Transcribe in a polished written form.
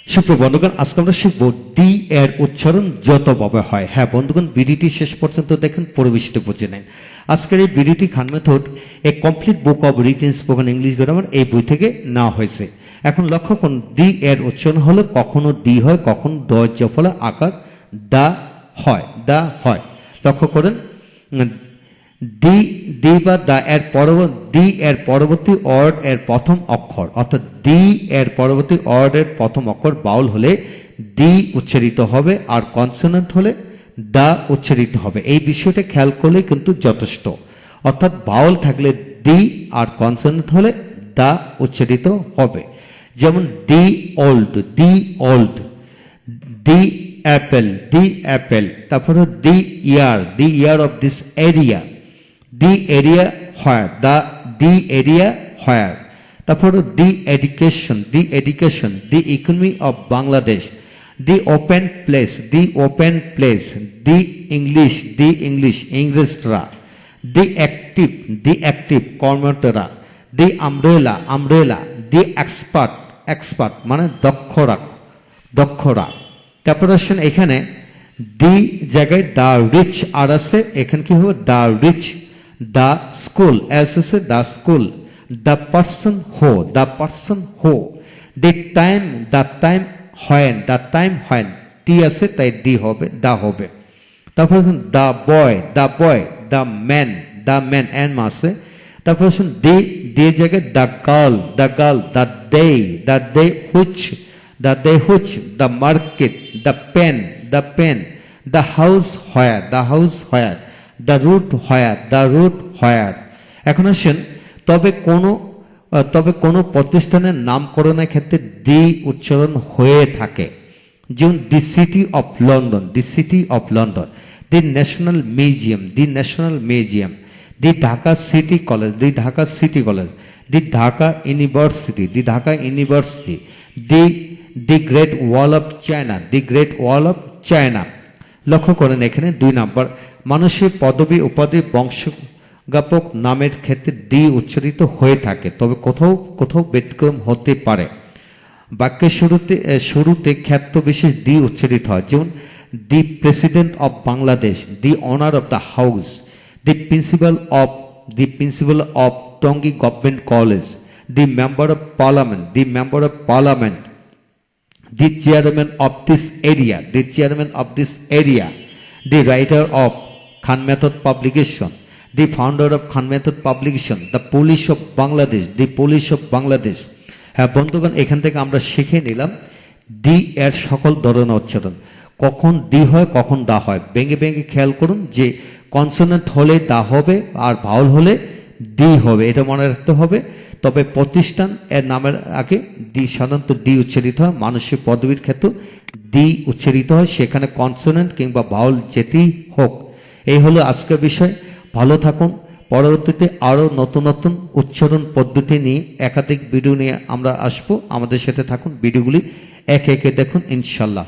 সুপ্রিয় বন্ধুগণ, আজকে আমরা শিখব ডি এর উচ্চারণ যতভাবে হয়। হ্যাঁ বন্ধুগণ, ভিডিওটি শেষ পর্যন্ত দেখেন, পরিবেশটি বুঝে নেন। আজকের এই ভিডিওটি খান মেথড এ complete book of written spoken English grammar এই বই থেকে নেওয়া হয়েছে। এখন লক্ষ্য করুন, ডি এর উচ্চারণ হলে কখনো ডি হয়, কখনো দ জফলা আকার দা হয়, দা হয়। লক্ষ্য করেন, ডি ডি বা দা এর ডি এর পরবর্তী ওয়ার্ড এর প্রথম অক্ষর, অর্থাৎ ডি এর পরবর্তী ওয়ার্ড এর প্রথম অক্ষর বাউল হলে ডি উচ্চারিত হবে, আর কনসোনেন্ট হলে দা উচ্চারিত হবে। এই বিষয়টা খেয়াল করলে কিন্তু যথেষ্ট। অর্থাৎ বাউল থাকলে ডি আর কনসোনেন্ট হলে দা উচ্চারিত হবে। যেমন the old, the old, the apple, the apple. তারপরে the year of this area, the area where, the area where. তারপর the education, the economy of Bangladesh, the open place, the English, Englishra, the active কর্মরতরা, the umbrella, the expert মানে দক্ষরা। তারপর আসেন এখানে দি জায়গায় দা rich আর আছে, এখানে কি হবে the reach. The school, as I said, the school. The person who. The time when. T আছে তাই দি হবে, দা হবে। তারপর the boy, the man, and আছে। তারপর দি জায়গায় the girl, the day which, the market, the pen, the house where, the root where. এখন আসেন, তবে কোন প্রতিষ্ঠানের নামকরণের ক্ষেত্রে দি উচ্চারণ হয়ে থাকে। যেমন the city of London, the national museum, the Dhaka city college, the Dhaka university, the great wall of China, লক্ষ্য করেন এখানে 2 নাম্বার, মানুষের পদবী উপাধি বংশজ্ঞাপক নামের ক্ষেত্রে দি উচ্চারিত হয়ে থাকে, তবে কোথাও ব্যতিক্রম হতে পারে। বাক্যের শুরুতে ক্ষেত্র বিশেষ দি উচ্চারিত হয়। যেমন the president of Bangladesh, the honour of the house, the principal of Tongi government college, the member of parliament, the chairman of this area, the writer of Khan Method publication, the founder of Khan Method publication, the police of Bangladesh. হ্যাঁ বন্ধুগণ, এখান থেকে আমরা শিখে নিলাম D এর সকল ধরনের উচ্চারণ। কখন ডি হয়, কখন দা হয়, ভেঙে খেয়াল করুন যে কনসোনেন্ট হলে দা হবে আর ভাউল হলে ডি হবে, এটা মনে রাখতে হবে। তবে প্রতিষ্ঠান এর নামের আগে দি সাধারণত ডি উচ্চারিত হয়, মানুষের পদবীর ক্ষেত্রে ডি উচ্চারিত হয়, সেখানে কনসোনেন্ট কিংবা ভাউল যেতেই হোক। এই হলো আজকের বিষয়। ভালো থাকুন। পরবর্তীতে আরও নতুন উচ্চারণ পদ্ধতি নিয়ে একাধিক ভিডিও নিয়ে আমরা আসবো। আমাদের সাথে থাকুন, ভিডিওগুলি একে একে দেখুন ইনশাল্লাহ।